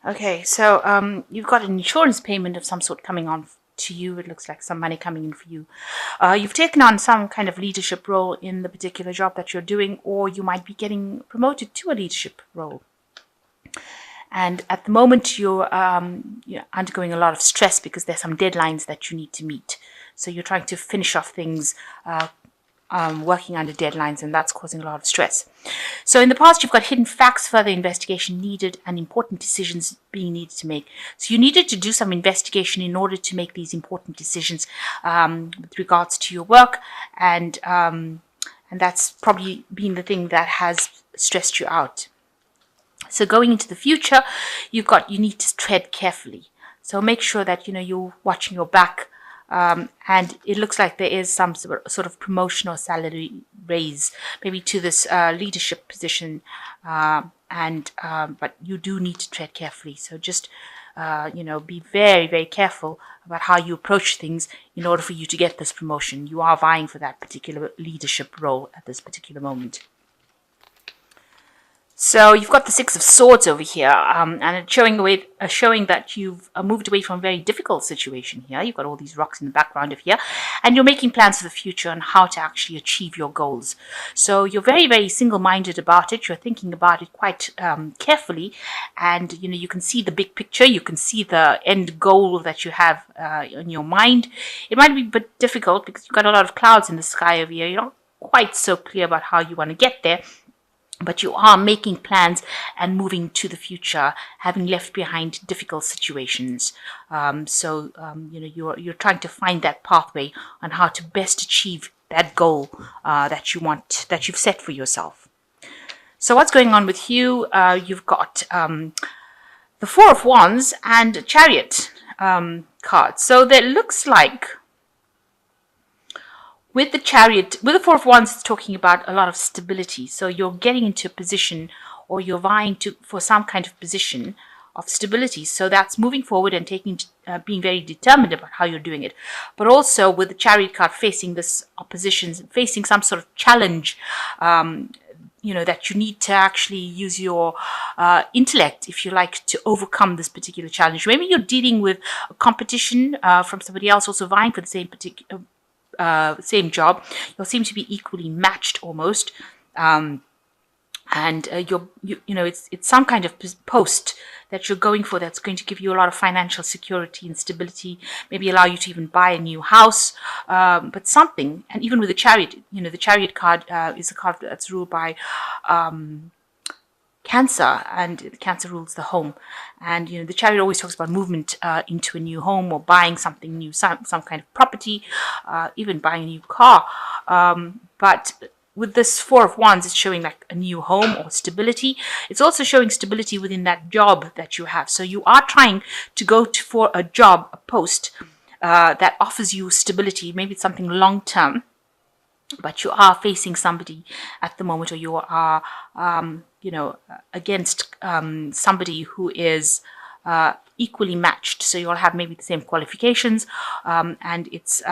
Okay, so you've got an insurance payment of some sort coming on to you. It looks like some money coming in for you. You've taken on some kind of leadership role in the particular job that you're doing, or you might be getting promoted to a leadership role. And at the moment, you're undergoing a lot of stress because there's some deadlines that you need to meet. So you're trying to finish off things, working under deadlines, and that's causing a lot of stress. So in the past, you've got hidden facts, further investigation needed, and important decisions being needed to make. So you needed to do some investigation in order to make these important decisions with regards to your work, and that's probably been the thing that has stressed you out. So going into the future, you need to tread carefully. So make sure that you're watching your back. And it looks like there is some sort of promotion or salary raise, maybe to this leadership position, but you do need to tread carefully. So just be very, very careful about how you approach things in order for you to get this promotion. You are vying for that particular leadership role at this particular moment. So you've got the Six of Swords over here, and it's showing that you've moved away from a very difficult situation here. You've got all these rocks in the background of here, and you're making plans for the future and how to actually achieve your goals. So you're very, very single-minded about it. You're thinking about it quite carefully, and you can see the big picture. You can see the end goal that you have in your mind. It might be a bit difficult because you've got a lot of clouds in the sky over here. You're not quite so clear about how you want to get there. But you are making plans and moving to the future, having left behind difficult situations. You're trying to find that pathway on how to best achieve that goal that you want, that you've set for yourself. So what's going on with you? You've got the Four of Wands and Chariot cards. So that looks like, with the Chariot, with the Four of Wands, it's talking about a lot of stability. So you're getting into a position, or you're vying for some kind of position of stability. So that's moving forward and being very determined about how you're doing it. But also with the Chariot card facing this opposition, facing some sort of challenge, that you need to actually use your intellect, if you like, to overcome this particular challenge. Maybe you're dealing with a competition from somebody else also vying for the same job. You'll seem to be equally matched almost, it's some kind of post that you're going for that's going to give you a lot of financial security and stability, maybe allow you to even buy a new house, but something. And even with the Chariot, the Chariot card is a card that's ruled by Cancer, and Cancer rules the home. And the Chariot always talks about movement into a new home, or buying something new, some kind of property, even buying a new car. But with this Four of Wands, it's showing like a new home or stability. It's also showing stability within that job that you have. So you are trying to go for a job, a post that offers you stability. Maybe it's something long term, but you are facing somebody at the moment, or you are against somebody who is equally matched. So you'll have maybe the same qualifications, and it's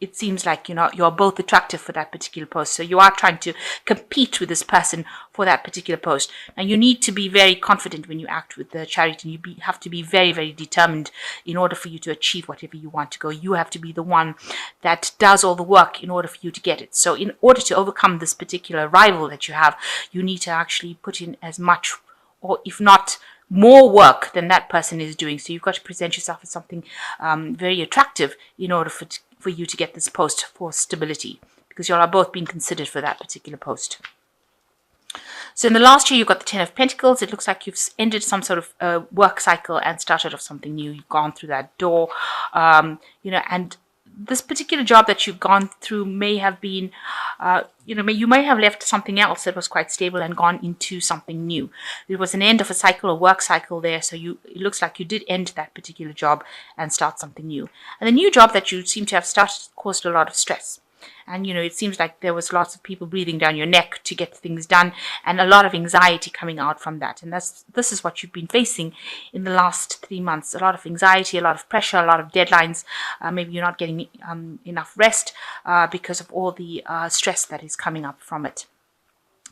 it seems like you're both attractive for that particular post. So you are trying to compete with this person for that particular post. And you need to be very confident when you act with the Chariot, and you have to be very, very determined in order for you to achieve whatever you want to go. You have to be the one that does all the work in order for you to get it. So in order to overcome this particular rival that you have, you need to actually put in as much, or if not more work than that person is doing. So you've got to present yourself as something very attractive in order for you to get this post for stability, because you all are both being considered for that particular post. So in the last year, you've got the Ten of Pentacles. It looks like you've ended some sort of work cycle and started off something new. You've gone through that door, and this particular job that you've gone through may have been, you may have left something else that was quite stable and gone into something new. It was an end of a cycle, a work cycle there. So it looks like you did end that particular job and start something new. And the new job that you seem to have started caused a lot of stress. And, it seems like there was lots of people breathing down your neck to get things done, and a lot of anxiety coming out from that. And this is what you've been facing in the last 3 months. A lot of anxiety, a lot of pressure, a lot of deadlines. Maybe you're not getting enough rest because of all the stress that is coming up from it.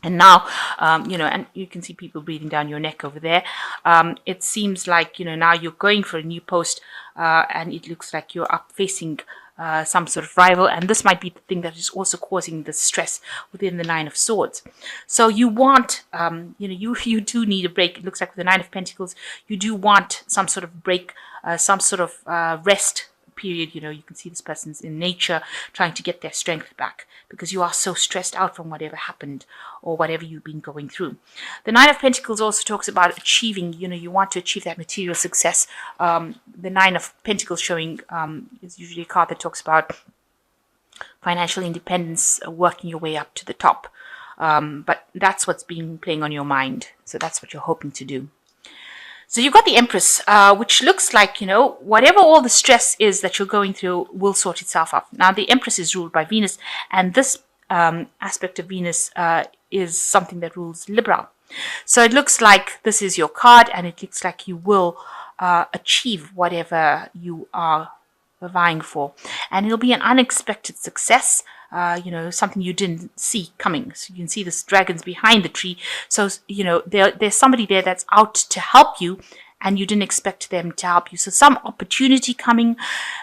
And now, and you can see people breathing down your neck over there. It seems like, now you're going for a new post, and it looks like you're up facing some sort of rival. And this might be the thing that is also causing the stress within the Nine of Swords. So you want, you do need a break. It looks like with the Nine of Pentacles, you do want some sort of break, some sort of rest period. You can see this person's in nature trying to get their strength back because you are so stressed out from whatever happened or whatever you've been going through. The Nine of Pentacles also talks about achieving, you want to achieve that material success. The Nine of Pentacles showing is usually a card that talks about financial independence, working your way up to the top. But that's what's been playing on your mind. So that's what you're hoping to do. So you've got the Empress, which looks like, whatever all the stress is that you're going through will sort itself out. Now, the Empress is ruled by Venus, and this aspect of Venus is something that rules Libra. So it looks like this is your card, and it looks like you will achieve whatever you are vying for. And it'll be an unexpected success. Something you didn't see coming. So you can see this dragon's behind the tree. So, there's somebody there that's out to help you, and you didn't expect them to help you. So some opportunity coming,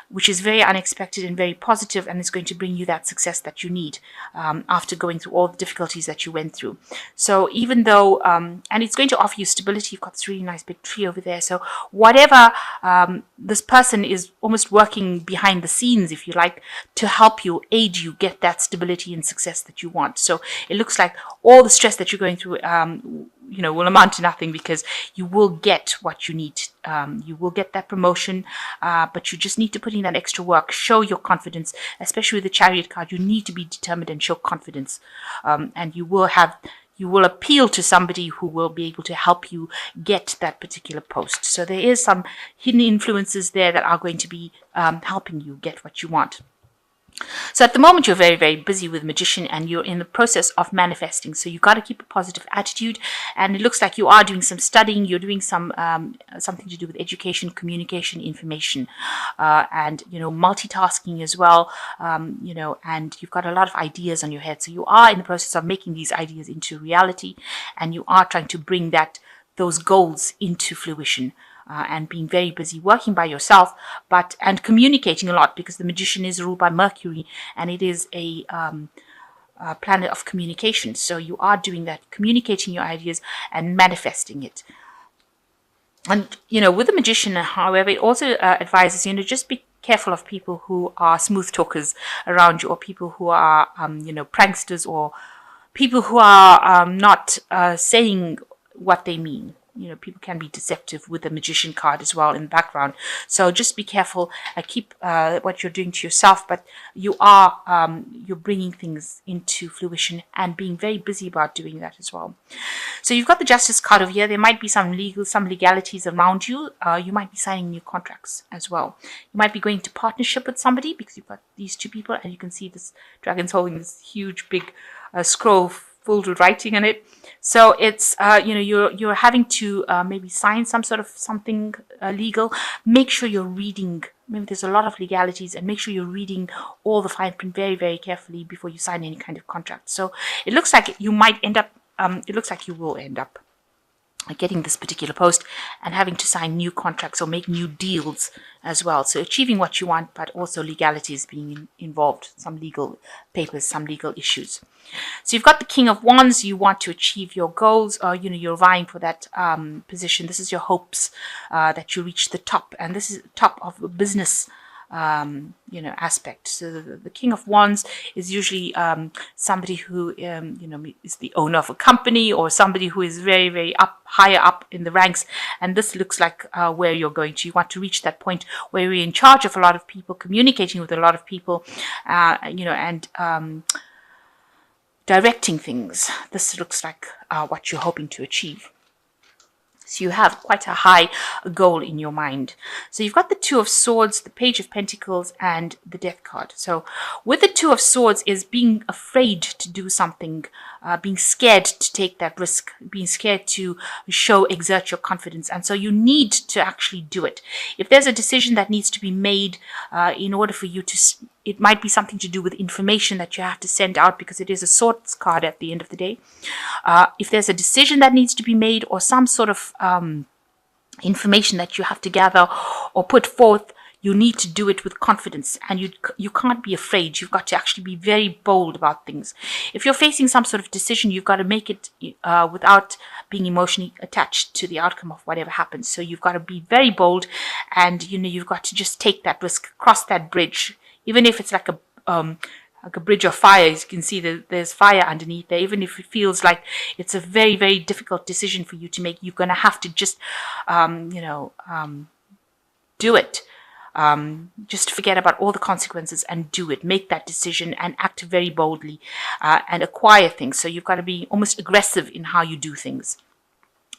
which is very unexpected and very positive, and it's going to bring you that success that you need after going through all the difficulties that you went through. So even though, and it's going to offer you stability, you've got this really nice big tree over there. So whatever, this person is almost working behind the scenes, if you like, to help you, aid you get that stability and success that you want. So it looks like all the stress that you're going through will amount to nothing because you will get what you need. You will get that promotion, but you just need to put in that extra work. Show your confidence, especially with the Chariot card. You need to be determined and show confidence, and you will appeal to somebody who will be able to help you get that particular post. So there is some hidden influences there that are going to be helping you get what you want. So at the moment, you're very, very busy with Magician, and you're in the process of manifesting. So you've got to keep a positive attitude. And it looks like you are doing some studying. You're doing some something to do with education, communication, information, and multitasking as well. And you've got a lot of ideas on your head. So you are in the process of making these ideas into reality, and you are trying to bring those goals into fruition. And being very busy working by yourself, and communicating a lot, because the Magician is ruled by Mercury, and it is a planet of communication. So you are doing that, communicating your ideas and manifesting it. And with the Magician, however, it also advises just be careful of people who are smooth talkers around you, or people who are pranksters, or people who are not saying what they mean. People can be deceptive with the Magician card as well in the background. So just be careful. Keep what you're doing to yourself, but you're bringing things into fruition and being very busy about doing that as well. So you've got the Justice card over here. There might be some legalities around you. You might be signing new contracts as well. You might be going to partnership with somebody because you've got these two people, and you can see this dragon's holding this huge big scroll filled with writing on it. So it's you're having to maybe sign some sort of something legal. Make sure you're reading. Maybe there's a lot of legalities, and make sure you're reading all the fine print very, very carefully before you sign any kind of contract. So it looks like you might end up. It looks like you will end up getting this particular post and having to sign new contracts or make new deals as well. So achieving what you want, but also legalities being involved, some legal papers, some legal issues. So you've got the King of Wands. You want to achieve your goals, or you're vying for that position. This is your hopes that you reach the top, and this is the top of a business aspect. So the King of Wands is usually somebody who is the owner of a company, or somebody who is very, very higher up in the ranks. And this looks like where you're going to. You want to reach that point where you're in charge of a lot of people, communicating with a lot of people, and directing things. This looks like what you're hoping to achieve. So you have quite a high goal in your mind. So you've got the Two of Swords, the Page of Pentacles, and the Death card. So with the Two of Swords is being afraid to do something, being scared to take that risk, being scared to exert your confidence. And so you need to actually do it. If there's a decision that needs to be made in order for you to it might be something to do with information that you have to send out, because it is a swords card at the end of the day. If there's a decision that needs to be made, or some sort of information that you have to gather or put forth, you need to do it with confidence, and you can't be afraid. You've got to actually be very bold about things. If you're facing some sort of decision, you've got to make it without being emotionally attached to the outcome of whatever happens. So you've got to be very bold, and you've got to just take that risk, cross that bridge, even if it's like a bridge of fire. As you can see, there's fire underneath there. Even if it feels like it's a very, very difficult decision for you to make, you're going to have to just do it. Just forget about all the consequences and do it. Make that decision and act very boldly and acquire things. So you've got to be almost aggressive in how you do things,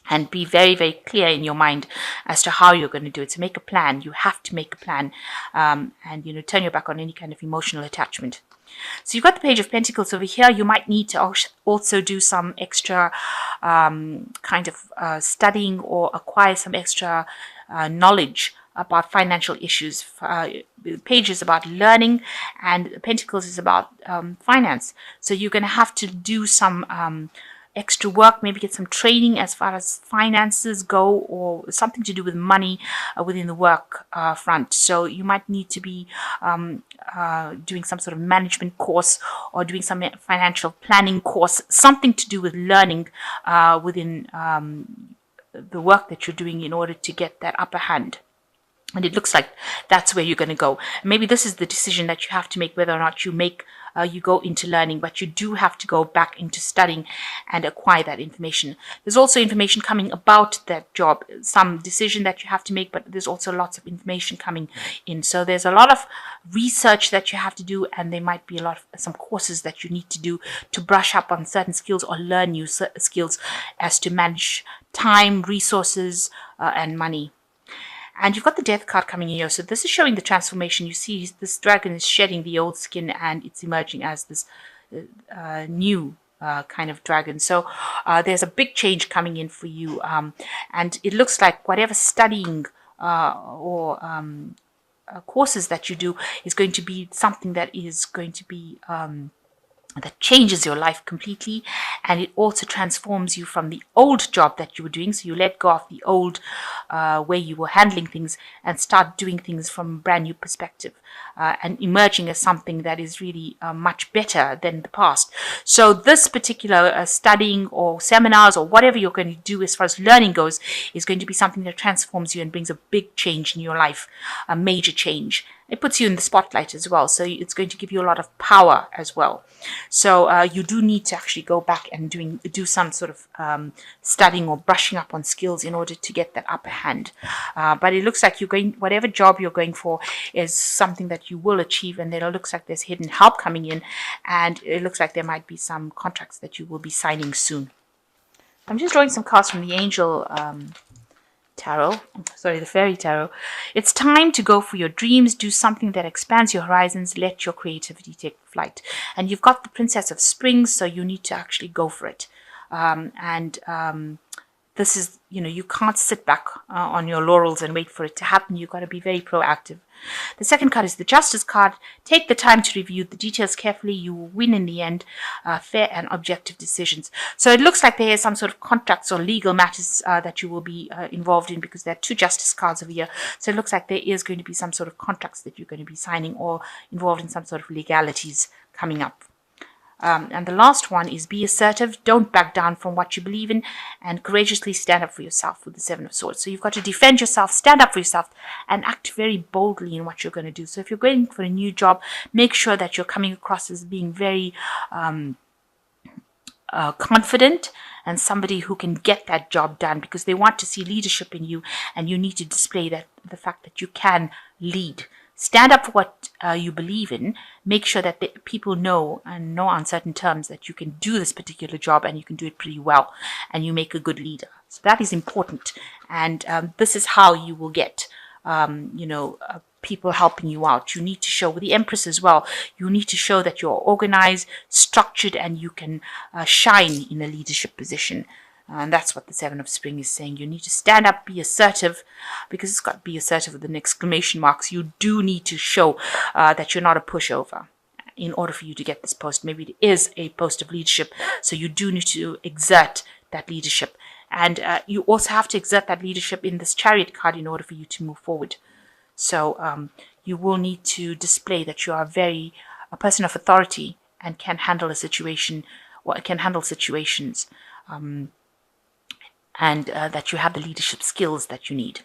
and be very, very clear in your mind as to how you're going to do it. So make a plan. You have to make a plan, and turn your back on any kind of emotional attachment. So you've got the Page of Pentacles over here. You might need to also do some extra studying, or acquire some extra knowledge about financial issues. The Page is about learning, and Pentacles is about finance. So you're going to have to do some extra work, maybe get some training as far as finances go, or something to do with money within the work front. So you might need to be doing some sort of management course, or doing some financial planning course, something to do with learning within the work that you're doing, in order to get that upper hand. And it looks like that's where you're going to go. Maybe this is the decision that you have to make, whether or not you go into learning, but you do have to go back into studying and acquire that information. There's also information coming about that job, some decision that you have to make, but there's also lots of information coming in. So there's a lot of research that you have to do, and there might be some courses that you need to do to brush up on certain skills, or learn new skills as to manage time, resources, and money. And you've got the Death card coming in here. So this is showing the transformation. You see this dragon is shedding the old skin, and it's emerging as this new kind of dragon. So there's a big change coming in for you. And it looks like whatever studying or courses that you do is going to be something that is going to be that changes your life completely, and it also transforms you from the old job that you were doing. So you let go of the old way you were handling things, and start doing things from a brand new perspective, and emerging as something that is really much better than the past. So this particular studying or seminars or whatever you're going to do as far as learning goes is going to be something that transforms you and brings a big change in your life, a major change. It puts you in the spotlight as well, so it's going to give you a lot of power as well. So you do need to actually go back and do some sort of studying or brushing up on skills in order to get that upper hand. But it looks like whatever job you're going for is something that you will achieve, and then it looks like there's hidden help coming in, and it looks like there might be some contracts that you will be signing soon. I'm just drawing some cards from the Angel the Fairy Tarot. It's time to go for your dreams, do something that expands your horizons, let your creativity take flight. And you've got the Princess of Spring, so you need to actually go for it. This is, you can't sit back on your laurels and wait for it to happen. You've got to be very proactive. The second card is the Justice card. Take the time to review the details carefully. You will win in the end. Fair and objective decisions. So it looks like there is some sort of contracts or legal matters that you will be involved in, because there are two Justice cards over here. So it looks like there is going to be some sort of contracts that you're going to be signing, or involved in some sort of legalities coming up. And the last one is be assertive. Don't back down from what you believe in, and courageously stand up for yourself with the Seven of Swords. So you've got to defend yourself, stand up for yourself, and act very boldly in what you're going to do. So if you're going for a new job, make sure that you're coming across as being very confident and somebody who can get that job done, because they want to see leadership in you, and you need to display the fact that you can lead. Stand up for what you believe in. Make sure that people know, and know on certain terms, that you can do this particular job, and you can do it pretty well, and you make a good leader. So that is important, and this is how you will get, people helping you out. You need to show, with the Empress as well, you need to show that you're organized, structured, and you can shine in a leadership position. And that's what the Seven of Spring is saying. You need to stand up, be assertive, because it's got to be assertive with an exclamation marks. You do need to show that you're not a pushover in order for you to get this post. Maybe it is a post of leadership, so you do need to exert that leadership. And you also have to exert that leadership in this Chariot card in order for you to move forward. So you will need to display that you are a person of authority and can handle a situation, or can handle situations, and that you have the leadership skills that you need.